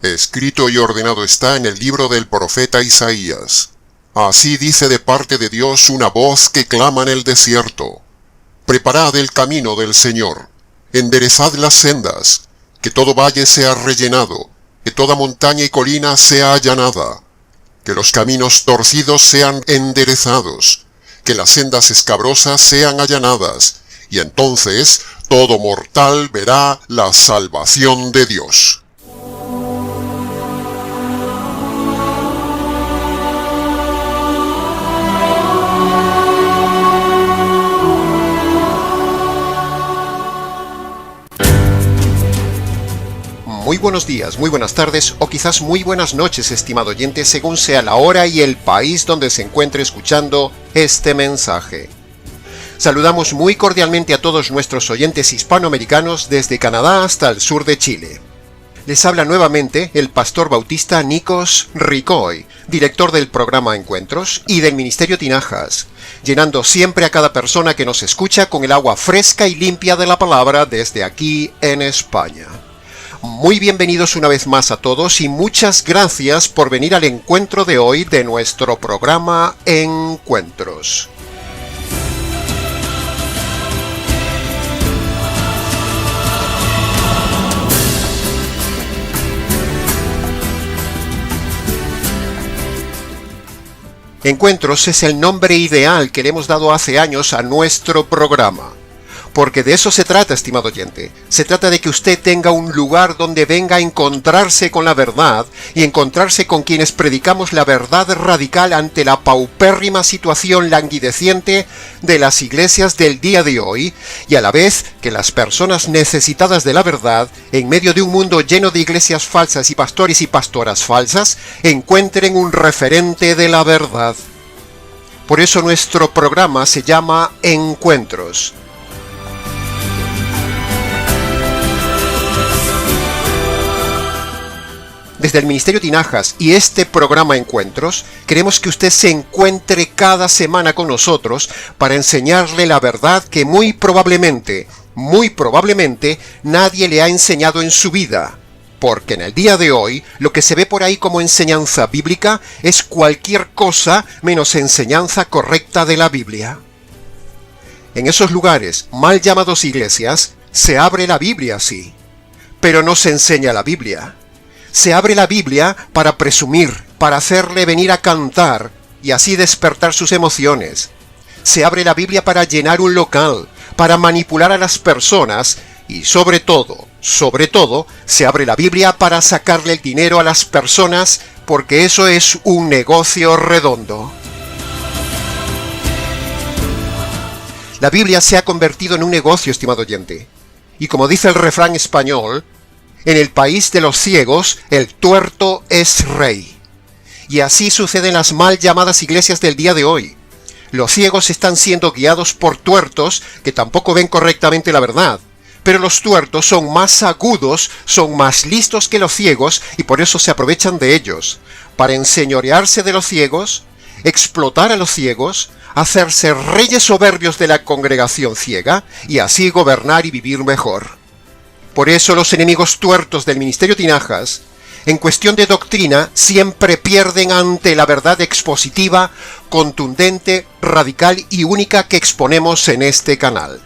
Escrito y ordenado está en el libro del profeta Isaías. Así dice de parte de Dios una voz que clama en el desierto. Preparad el camino del Señor, enderezad las sendas, que todo valle sea rellenado, que toda montaña y colina sea allanada, que los caminos torcidos sean enderezados, que las sendas escabrosas sean allanadas, y entonces todo mortal verá la salvación de Dios. Muy buenos días, muy buenas tardes o quizás muy buenas noches, estimado oyente, según sea la hora y el país donde se encuentre escuchando este mensaje. Saludamos muy cordialmente a todos nuestros oyentes hispanoamericanos desde Canadá hasta el sur de Chile. Les habla nuevamente el pastor bautista Nikos Ricoy, director del programa Encuentros y del Ministerio Tinajas, llenando siempre a cada persona que nos escucha con el agua fresca y limpia de la palabra desde aquí en España. Muy bienvenidos una vez más a todos y muchas gracias por venir al encuentro de hoy de nuestro programa Encuentros. Encuentros es el nombre ideal que le hemos dado hace años a nuestro programa. Porque de eso se trata, estimado oyente. Se trata de que usted tenga un lugar donde venga a encontrarse con la verdad y encontrarse con quienes predicamos la verdad radical ante la paupérrima situación languideciente de las iglesias del día de hoy, y a la vez que las personas necesitadas de la verdad, en medio de un mundo lleno de iglesias falsas y pastores y pastoras falsas, encuentren un referente de la verdad. Por eso nuestro programa se llama Encuentros. Desde el Ministerio Tinajas y este programa Encuentros, queremos que usted se encuentre cada semana con nosotros para enseñarle la verdad que muy probablemente, nadie le ha enseñado en su vida. Porque en el día de hoy, lo que se ve por ahí como enseñanza bíblica es cualquier cosa menos enseñanza correcta de la Biblia. En esos lugares, mal llamados iglesias, se abre la Biblia, sí, pero no se enseña la Biblia. Se abre la Biblia para presumir, para hacerle venir a cantar y así despertar sus emociones. Se abre la Biblia para llenar un local, para manipular a las personas y sobre todo, se abre la Biblia para sacarle el dinero a las personas porque eso es un negocio redondo. La Biblia se ha convertido en un negocio, estimado oyente. Y como dice el refrán español, en el país de los ciegos, el tuerto es rey. Y así sucede en las mal llamadas iglesias del día de hoy. Los ciegos están siendo guiados por tuertos que tampoco ven correctamente la verdad. Pero los tuertos son más agudos, son más listos que los ciegos y por eso se aprovechan de ellos. Para enseñorearse de los ciegos, explotar a los ciegos, hacerse reyes soberbios de la congregación ciega y así gobernar y vivir mejor. Por eso los enemigos tuertos del Ministerio Tinajas, en cuestión de doctrina, siempre pierden ante la verdad expositiva, contundente, radical y única que exponemos en este canal.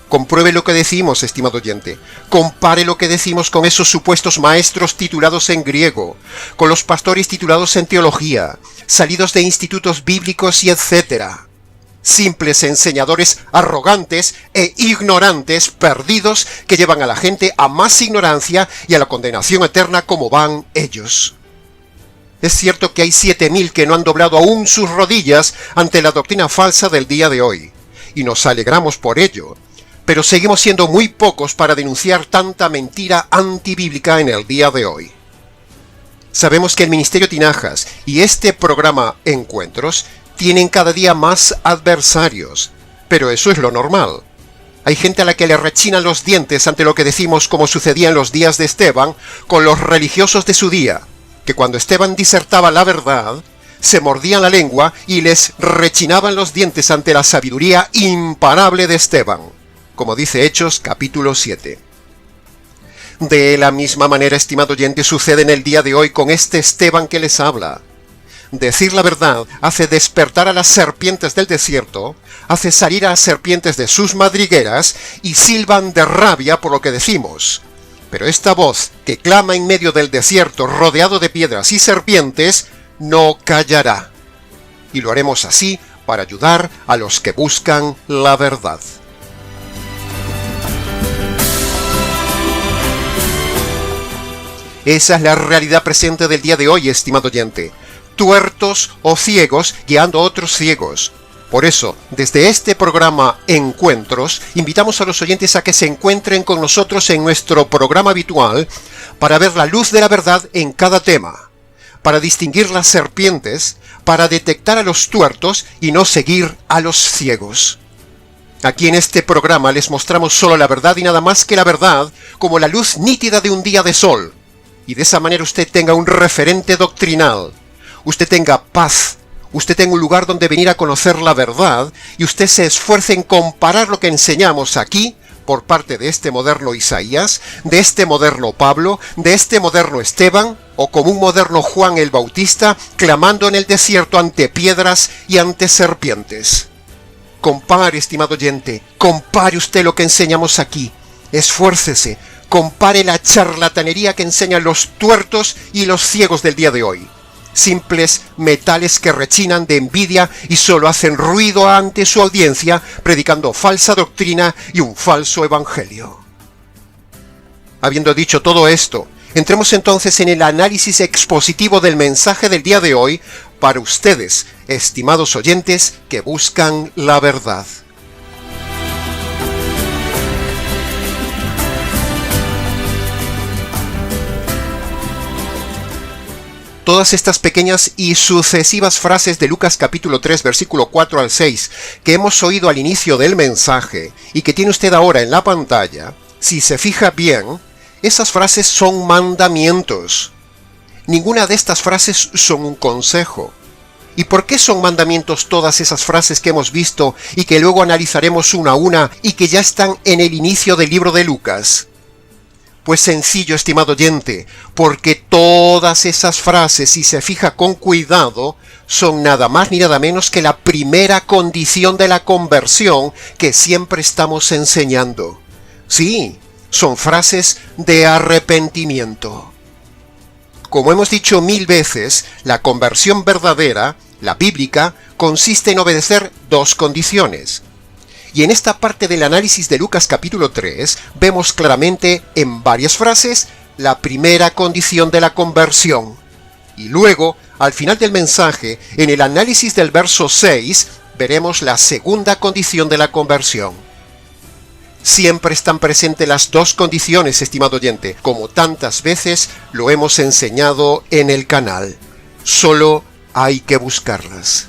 Compruebe lo que decimos, estimado oyente. Compare lo que decimos con esos supuestos maestros titulados en griego, con los pastores titulados en teología, salidos de institutos bíblicos y etcétera. Simples enseñadores arrogantes e ignorantes perdidos que llevan a la gente a más ignorancia y a la condenación eterna como van ellos. Es cierto que hay 7.000 que no han doblado aún sus rodillas ante la doctrina falsa del día de hoy, y nos alegramos por ello, pero seguimos siendo muy pocos para denunciar tanta mentira antibíblica en el día de hoy. Sabemos que el Ministerio Tinajas y este programa Encuentros tienen cada día más adversarios, pero eso es lo normal. Hay gente a la que le rechinan los dientes ante lo que decimos como sucedía en los días de Esteban con los religiosos de su día, que cuando Esteban disertaba la verdad, se mordían la lengua y les rechinaban los dientes ante la sabiduría imparable de Esteban, como dice Hechos capítulo 7. De la misma manera, estimado oyente, sucede en el día de hoy con este Esteban que les habla. Decir la verdad hace despertar a las serpientes del desierto, hace salir a las serpientes de sus madrigueras y silban de rabia por lo que decimos. Pero esta voz que clama en medio del desierto rodeado de piedras y serpientes no callará. Y lo haremos así para ayudar a los que buscan la verdad. Esa es la realidad presente del día de hoy, estimado oyente. Tuertos o ciegos guiando a otros ciegos. Por eso, desde este programa Encuentros, invitamos a los oyentes a que se encuentren con nosotros en nuestro programa habitual para ver la luz de la verdad en cada tema, para distinguir las serpientes, para detectar a los tuertos y no seguir a los ciegos. Aquí en este programa les mostramos solo la verdad y nada más que la verdad, como la luz nítida de un día de sol. Y de esa manera usted tenga un referente doctrinal, usted tenga paz, usted tenga un lugar donde venir a conocer la verdad y usted se esfuerce en comparar lo que enseñamos aquí por parte de este moderno Isaías, de este moderno Pablo, de este moderno Esteban o como un moderno Juan el Bautista clamando en el desierto ante piedras y ante serpientes. Compare, estimado oyente, compare usted lo que enseñamos aquí, esfuércese, compare la charlatanería que enseñan los tuertos y los ciegos del día de hoy. Simples metales que rechinan de envidia y solo hacen ruido ante su audiencia, predicando falsa doctrina y un falso evangelio. Habiendo dicho todo esto, entremos entonces en el análisis expositivo del mensaje del día de hoy para ustedes, estimados oyentes que buscan la verdad. Todas estas pequeñas y sucesivas frases de Lucas capítulo 3, versículo 4 al 6, que hemos oído al inicio del mensaje y que tiene usted ahora en la pantalla, si se fija bien, esas frases son mandamientos. Ninguna de estas frases son un consejo. ¿Y por qué son mandamientos todas esas frases que hemos visto y que luego analizaremos una a una y que ya están en el inicio del libro de Lucas? Pues sencillo, estimado oyente, porque todas esas frases, si se fija con cuidado, son nada más ni nada menos que la primera condición de la conversión que siempre estamos enseñando. Sí, son frases de arrepentimiento. Como hemos dicho 1000 veces, la conversión verdadera, la bíblica, consiste en obedecer dos condiciones. Y en esta parte del análisis de Lucas capítulo 3 vemos claramente en varias frases la primera condición de la conversión. Y luego, al final del mensaje, en el análisis del verso 6, veremos la segunda condición de la conversión. Siempre están presentes las dos condiciones, estimado oyente, como tantas veces lo hemos enseñado en el canal. Solo hay que buscarlas.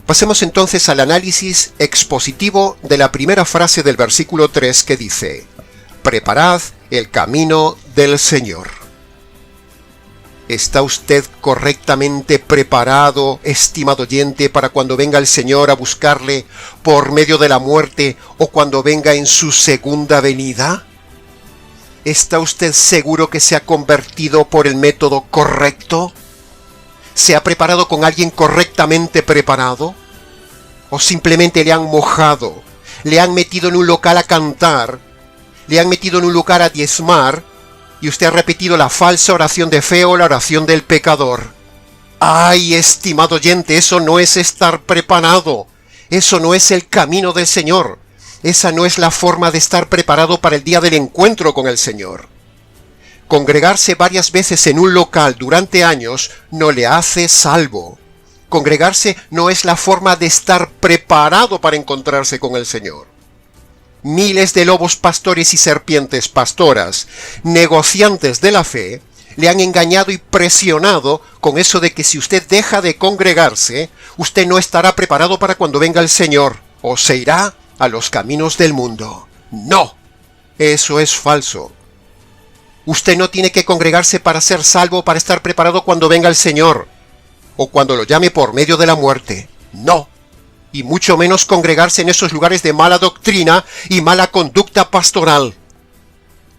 Pasemos entonces al análisis expositivo de la primera frase del versículo 3 que dice: «Preparad el camino del Señor». ¿Está usted correctamente preparado, estimado oyente, para cuando venga el Señor a buscarle por medio de la muerte o cuando venga en su segunda venida? ¿Está usted seguro que se ha convertido por el método correcto? ¿Se ha preparado con alguien correctamente preparado? ¿O simplemente le han mojado, le han metido en un local a cantar, le han metido en un lugar a diezmar y usted ha repetido la falsa oración de fe o la oración del pecador? ¡Ay, estimado oyente! Eso no es estar preparado. Eso no es el camino del Señor. Esa no es la forma de estar preparado para el día del encuentro con el Señor. Congregarse varias veces en un local durante años no le hace salvo. Congregarse no es la forma de estar preparado para encontrarse con el Señor. Miles de lobos pastores y serpientes pastoras, negociantes de la fe, le han engañado y presionado con eso de que si usted deja de congregarse, usted no estará preparado para cuando venga el Señor, o se irá a los caminos del mundo. ¡No! Eso es falso. Usted no tiene que congregarse para ser salvo, para estar preparado cuando venga el Señor, o cuando lo llame por medio de la muerte. ¡No! y mucho menos congregarse en esos lugares de mala doctrina y mala conducta pastoral.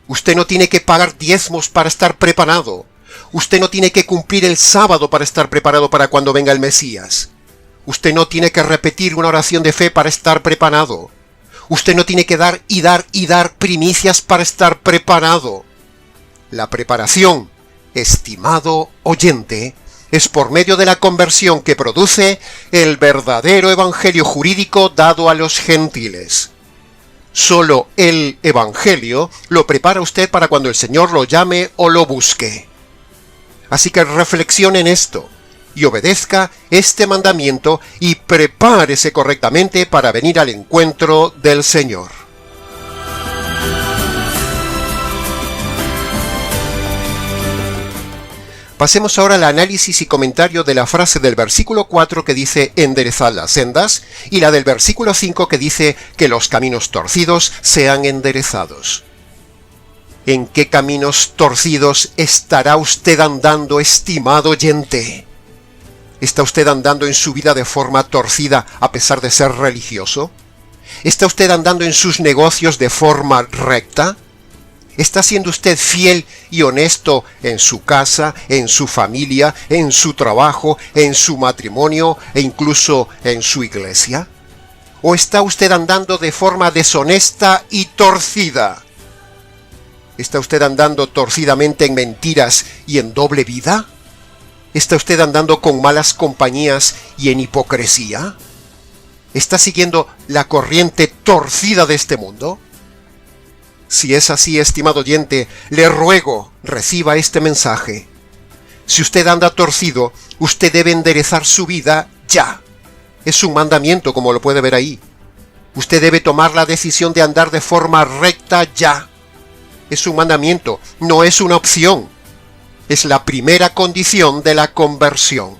Usted no tiene que pagar diezmos para estar preparado. Usted no tiene que cumplir el sábado para estar preparado para cuando venga el Mesías. Usted no tiene que repetir una oración de fe para estar preparado. Usted no tiene que dar y dar y dar primicias para estar preparado. La preparación, estimado oyente, es por medio de la conversión que produce el verdadero evangelio jurídico dado a los gentiles. Solo el evangelio lo prepara usted para cuando el Señor lo llame o lo busque. Así que reflexione en esto y obedezca este mandamiento y prepárese correctamente para venir al encuentro del Señor. Pasemos ahora al análisis y comentario de la frase del versículo 4 que dice enderezad las sendas y la del versículo 5 que dice que los caminos torcidos sean enderezados. ¿En qué caminos torcidos estará usted andando, estimado oyente? ¿Está usted andando en su vida de forma torcida a pesar de ser religioso? ¿Está usted andando en sus negocios de forma recta? ¿Está siendo usted fiel y honesto en su casa, en su familia, en su trabajo, en su matrimonio e incluso en su iglesia? ¿O está usted andando de forma deshonesta y torcida? ¿Está usted andando torcidamente en mentiras y en doble vida? ¿Está usted andando con malas compañías y en hipocresía? ¿Está siguiendo la corriente torcida de este mundo? Si es así, estimado oyente, le ruego, reciba este mensaje. Si usted anda torcido, usted debe enderezar su vida ya. Es un mandamiento, como lo puede ver ahí. Usted debe tomar la decisión de andar de forma recta ya. Es un mandamiento, no es una opción. Es la primera condición de la conversión.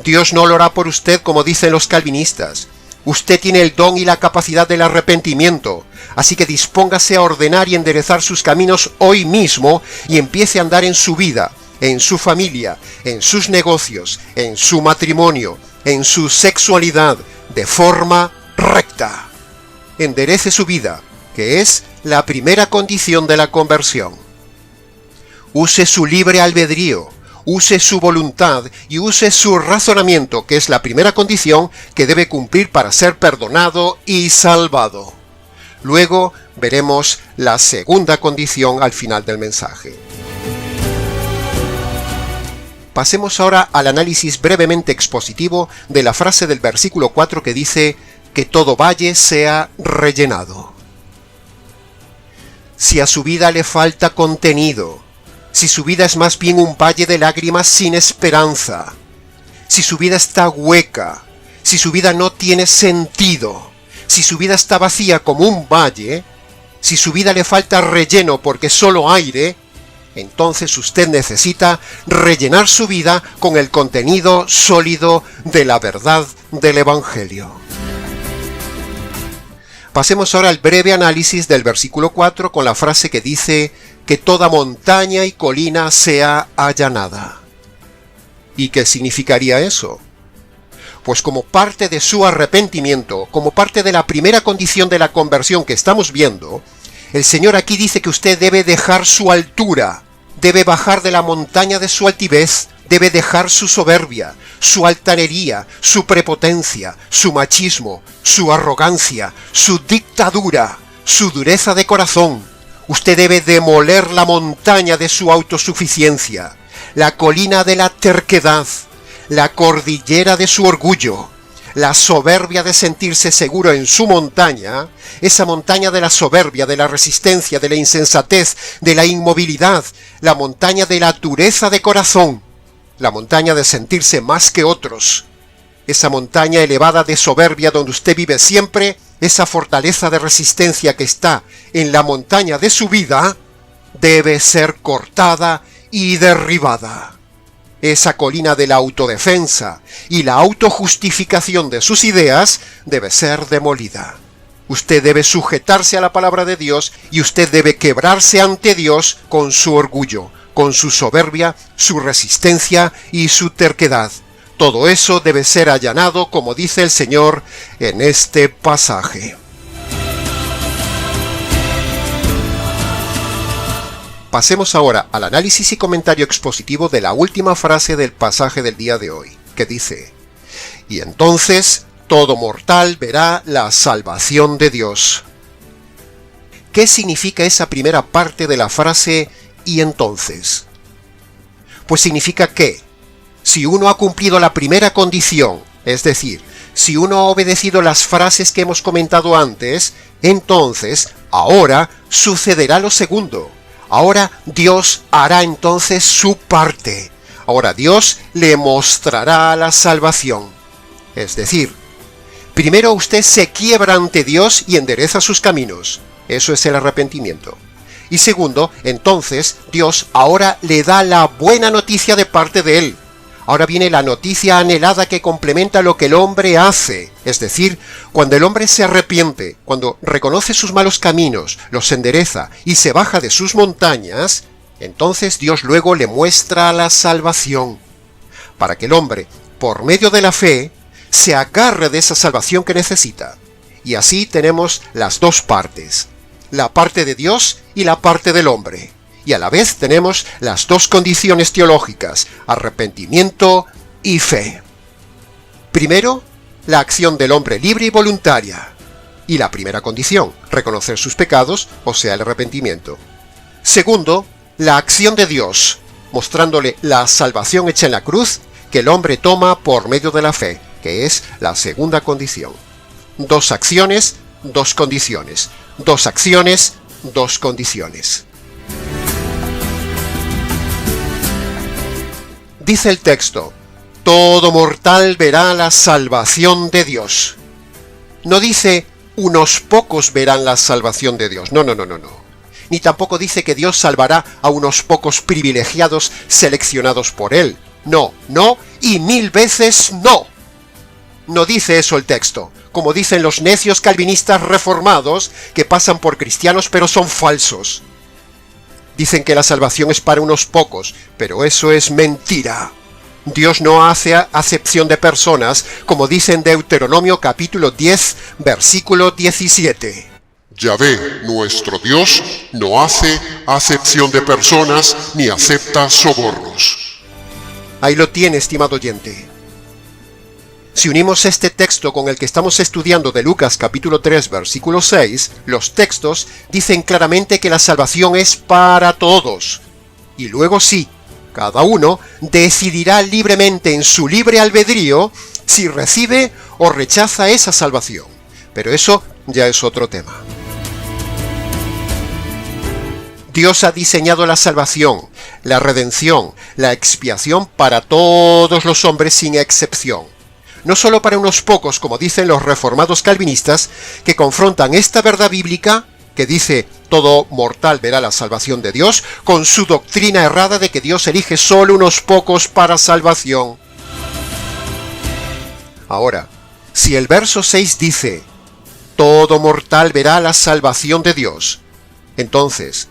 Dios no lo hará por usted como dicen los calvinistas. Usted tiene el don y la capacidad del arrepentimiento, así que dispóngase a ordenar y enderezar sus caminos hoy mismo y empiece a andar en su vida, en su familia, en sus negocios, en su matrimonio, en su sexualidad, de forma recta. Enderece su vida, que es la primera condición de la conversión. Use su libre albedrío. Use su voluntad y use su razonamiento, que es la primera condición que debe cumplir para ser perdonado y salvado. Luego veremos la segunda condición al final del mensaje. Pasemos ahora al análisis brevemente expositivo de la frase del versículo 4 que dice que todo valle sea rellenado. Si a su vida le falta contenido, si su vida es más bien un valle de lágrimas sin esperanza, si su vida está hueca, si su vida no tiene sentido, si su vida está vacía como un valle, si su vida le falta relleno porque solo aire, entonces usted necesita rellenar su vida con el contenido sólido de la verdad del Evangelio. Pasemos ahora al breve análisis del versículo 4 con la frase que dice que toda montaña y colina sea allanada. ¿Y qué significaría eso? Pues como parte de su arrepentimiento, como parte de la primera condición de la conversión que estamos viendo, el Señor aquí dice que usted debe dejar su altura, debe bajar de la montaña de su altivez, debe dejar su soberbia, su altanería, su prepotencia, su machismo, su arrogancia, su dictadura, su dureza de corazón. Usted debe demoler la montaña de su autosuficiencia, la colina de la terquedad, la cordillera de su orgullo, la soberbia de sentirse seguro en su montaña, esa montaña de la soberbia, de la resistencia, de la insensatez, de la inmovilidad, la montaña de la dureza de corazón, la montaña de sentirse más que otros, esa montaña elevada de soberbia donde usted vive siempre, esa fortaleza de resistencia que está en la montaña de su vida, debe ser cortada y derribada. Esa colina de la autodefensa y la autojustificación de sus ideas debe ser demolida. Usted debe sujetarse a la palabra de Dios y usted debe quebrarse ante Dios con su orgullo, con su soberbia, su resistencia y su terquedad, Todo eso debe ser allanado, como dice el Señor en este pasaje. Pasemos ahora al análisis y comentario expositivo de la última frase del pasaje del día de hoy, que dice: y entonces todo mortal verá la salvación de Dios. ¿Qué significa esa primera parte de la frase "y entonces"? Pues significa que, si uno ha cumplido la primera condición, es decir, si uno ha obedecido las frases que hemos comentado antes, entonces, ahora sucederá lo segundo. Ahora Dios hará entonces su parte. Ahora Dios le mostrará la salvación. Es decir, primero usted se quiebra ante Dios y endereza sus caminos. Eso es el arrepentimiento. Y segundo, entonces Dios ahora le da la buena noticia de parte de Él. Ahora viene la noticia anhelada que complementa lo que el hombre hace. Es decir, cuando el hombre se arrepiente, cuando reconoce sus malos caminos, los endereza y se baja de sus montañas, entonces Dios luego le muestra la salvación, para que el hombre, por medio de la fe, se agarre de esa salvación que necesita. Y así tenemos las dos partes, la parte de Dios y la parte del hombre. Y a la vez tenemos las dos condiciones teológicas, arrepentimiento y fe. Primero, la acción del hombre libre y voluntaria. Y la primera condición, reconocer sus pecados, o sea, el arrepentimiento. Segundo, la acción de Dios, mostrándole la salvación hecha en la cruz que el hombre toma por medio de la fe, que es la segunda condición. Dos acciones, dos condiciones. Dos acciones, dos condiciones. Dice el texto: todo mortal verá la salvación de Dios. No dice unos pocos verán la salvación de Dios. No. Ni tampoco dice que Dios salvará a unos pocos privilegiados seleccionados por Él. No, y 1000 veces no. No dice eso el texto, como dicen los necios calvinistas reformados que pasan por cristianos pero son falsos. Dicen que la salvación es para unos pocos, pero eso es mentira. Dios no hace acepción de personas, como dice en Deuteronomio capítulo 10, versículo 17. Yahvé, nuestro Dios, no hace acepción de personas ni acepta sobornos. Ahí lo tiene, estimado oyente. Si unimos este texto con el que estamos estudiando de Lucas capítulo 3 versículo 6, los textos dicen claramente que la salvación es para todos. Y luego sí, cada uno decidirá libremente en su libre albedrío si recibe o rechaza esa salvación. Pero eso ya es otro tema. Dios ha diseñado la salvación, la redención, la expiación para todos los hombres sin excepción. No solo para unos pocos, como dicen los reformados calvinistas, que confrontan esta verdad bíblica, que dice todo mortal verá la salvación de Dios, con su doctrina errada de que Dios elige solo unos pocos para salvación. Ahora, si el verso 6 dice todo mortal verá la salvación de Dios, entonces,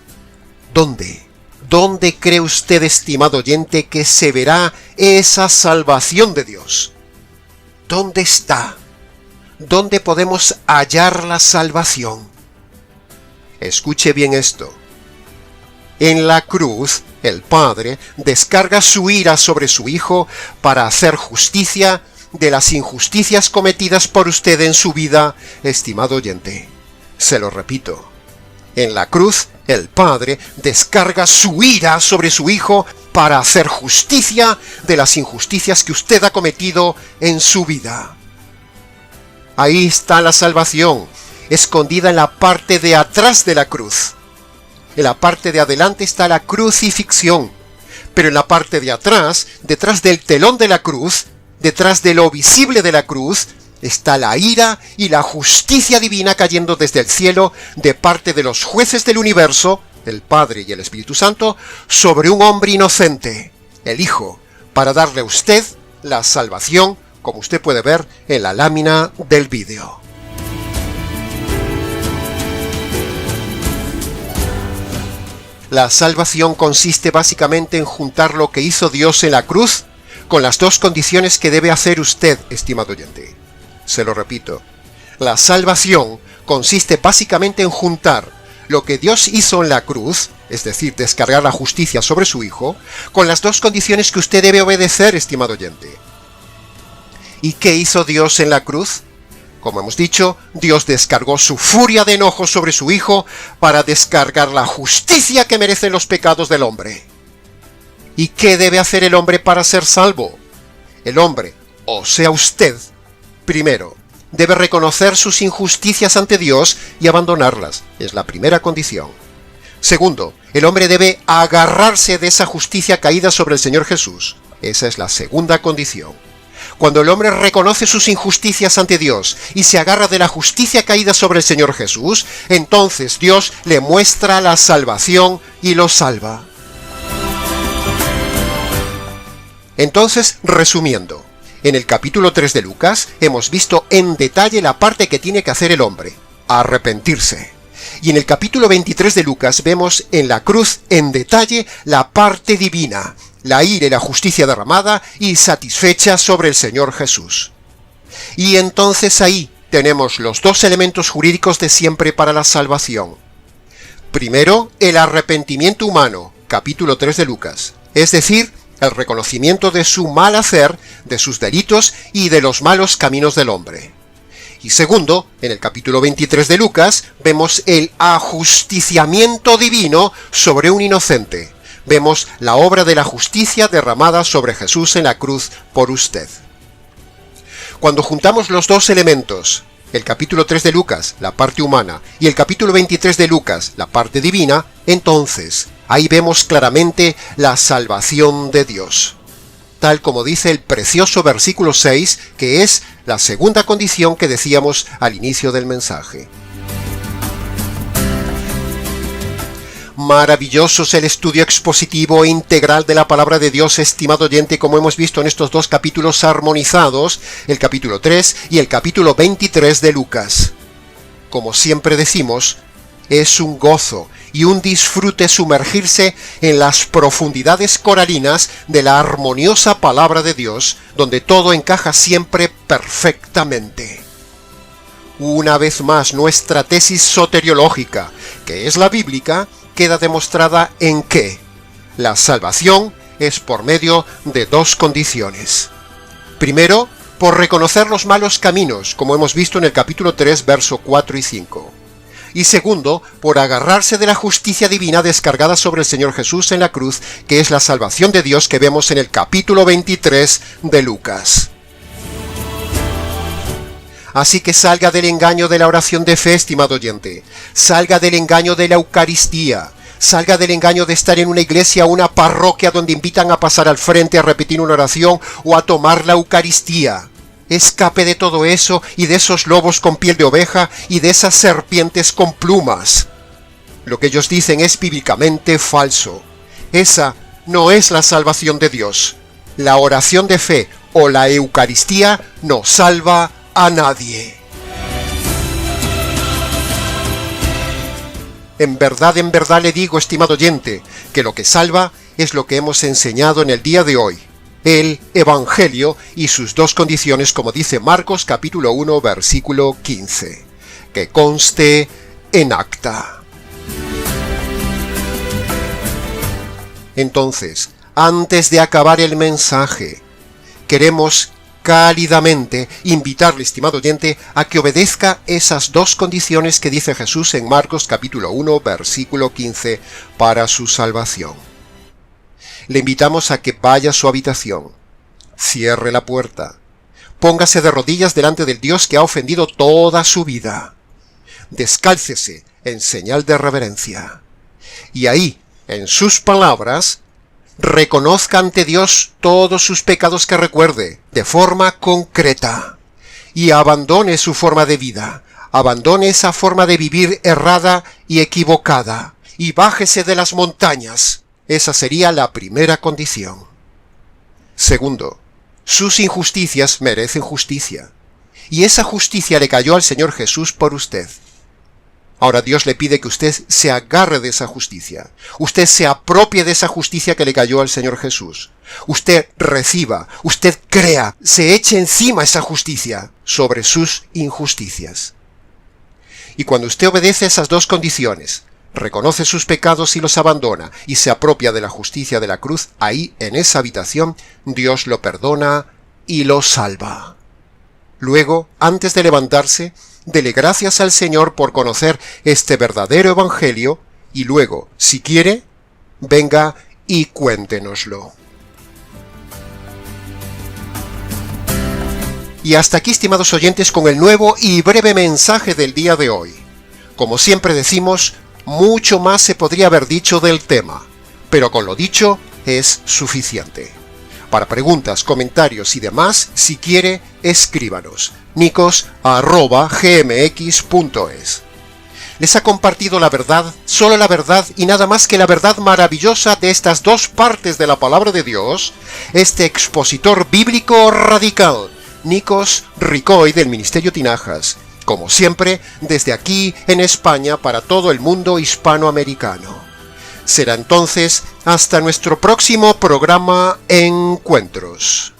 ¿dónde cree usted, estimado oyente, que se verá esa salvación de Dios? ¿Dónde está? ¿Dónde podemos hallar la salvación? Escuche bien esto. En la cruz, el Padre descarga su ira sobre su Hijo para hacer justicia de las injusticias cometidas por usted en su vida, estimado oyente. Se lo repito. En la cruz, el Padre descarga su ira sobre su Hijo para hacer justicia de las injusticias que usted ha cometido en su vida. Ahí está la salvación, escondida en la parte de atrás de la cruz. En la parte de adelante está la crucifixión, pero en la parte de atrás, detrás del telón de la cruz, detrás de lo visible de la cruz, está la ira y la justicia divina cayendo desde el cielo de parte de los jueces del universo, el Padre y el Espíritu Santo, sobre un hombre inocente, el Hijo, para darle a usted la salvación, como usted puede ver en la lámina del vídeo. La salvación consiste básicamente en juntar lo que hizo Dios en la cruz con las dos condiciones que debe hacer usted, estimado oyente. Se lo repito, la salvación consiste básicamente en juntar lo que Dios hizo en la cruz, es decir, descargar la justicia sobre su Hijo, con las dos condiciones que usted debe obedecer, estimado oyente. ¿Y qué hizo Dios en la cruz? Como hemos dicho, Dios descargó su furia de enojo sobre su Hijo para descargar la justicia que merecen los pecados del hombre. ¿Y qué debe hacer el hombre para ser salvo? El hombre, o sea usted, primero, debe reconocer sus injusticias ante Dios y abandonarlas. Es la primera condición. Segundo, el hombre debe agarrarse de esa justicia caída sobre el Señor Jesús. Esa es la segunda condición. Cuando el hombre reconoce sus injusticias ante Dios y se agarra de la justicia caída sobre el Señor Jesús, entonces Dios le muestra la salvación y lo salva. Entonces, resumiendo, en el capítulo 3 de Lucas hemos visto en detalle la parte que tiene que hacer el hombre, arrepentirse. Y en el capítulo 23 de Lucas vemos en la cruz en detalle la parte divina, la ira y la justicia derramada y satisfecha sobre el Señor Jesús. Y entonces ahí tenemos los dos elementos jurídicos de siempre para la salvación. Primero, el arrepentimiento humano, capítulo 3 de Lucas, es decir, el reconocimiento de su mal hacer, de sus delitos y de los malos caminos del hombre. Y segundo, en el capítulo 23 de Lucas, vemos el ajusticiamiento divino sobre un inocente. Vemos la obra de la justicia derramada sobre Jesús en la cruz por usted. Cuando juntamos los dos elementos, el capítulo 3 de Lucas, la parte humana, y el capítulo 23 de Lucas, la parte divina, entonces ahí vemos claramente la salvación de Dios, tal como dice el precioso versículo 6, que es la segunda condición que decíamos al inicio del mensaje. Maravilloso es el estudio expositivo e integral de la palabra de Dios, estimado oyente, como hemos visto en estos dos capítulos armonizados, el capítulo 3 y el capítulo 23 de Lucas. Como siempre decimos, es un gozo y un disfrute sumergirse en las profundidades coralinas de la armoniosa palabra de Dios, donde todo encaja siempre perfectamente. Una vez más, nuestra tesis soteriológica, que es la bíblica, queda demostrada en que la salvación es por medio de dos condiciones. Primero, por reconocer los malos caminos, como hemos visto en el capítulo 3, verso 4 y 5. Y segundo, por agarrarse de la justicia divina descargada sobre el Señor Jesús en la cruz, que es la salvación de Dios que vemos en el capítulo 23 de Lucas. Así que salga del engaño de la oración de fe, estimado oyente. Salga del engaño de la Eucaristía. Salga del engaño de estar en una iglesia o una parroquia donde invitan a pasar al frente a repetir una oración o a tomar la Eucaristía. Escape de todo eso y de esos lobos con piel de oveja y de esas serpientes con plumas. Lo que ellos dicen es bíblicamente falso. Esa no es la salvación de Dios. La oración de fe o la Eucaristía no salva a nadie. En verdad le digo, estimado oyente, que lo que salva es lo que hemos enseñado en el día de hoy. El Evangelio y sus dos condiciones, como dice Marcos capítulo 1, versículo 15. Que conste en acta. Entonces, antes de acabar el mensaje, queremos cálidamente invitarle, estimado oyente, a que obedezca esas dos condiciones que dice Jesús en Marcos capítulo 1, versículo 15, para su salvación. Le invitamos a que vaya a su habitación, cierre la puerta, póngase de rodillas delante del Dios que ha ofendido toda su vida, descálcese en señal de reverencia, y ahí, en sus palabras, reconozca ante Dios todos sus pecados que recuerde, de forma concreta, y abandone su forma de vida, abandone esa forma de vivir errada y equivocada, y bájese de las montañas. Esa sería la primera condición. Segundo, sus injusticias merecen justicia, y esa justicia le cayó al Señor Jesús por usted. Ahora Dios le pide que usted se agarre de esa justicia. Usted se apropie de esa justicia que le cayó al Señor Jesús. Usted reciba, usted crea, se eche encima esa justicia sobre sus injusticias. Y cuando usted obedece esas dos condiciones, reconoce sus pecados y los abandona, y se apropia de la justicia de la cruz, ahí, en esa habitación, Dios lo perdona y lo salva. Luego, antes de levantarse, dele gracias al Señor por conocer este verdadero evangelio, y luego, si quiere, venga y cuéntenoslo. Y hasta aquí, estimados oyentes, con el nuevo y breve mensaje del día de hoy. Como siempre decimos, mucho más se podría haber dicho del tema, pero con lo dicho es suficiente. Para preguntas, comentarios y demás, si quiere, escríbanos. nicos@gmx.es. Les ha compartido la verdad, solo la verdad y nada más que la verdad maravillosa de estas dos partes de la palabra de Dios, este expositor bíblico radical, Nikos Ricoy del Ministerio Tinajas, como siempre, desde aquí en España para todo el mundo hispanoamericano. Será entonces hasta nuestro próximo programa Encuentros.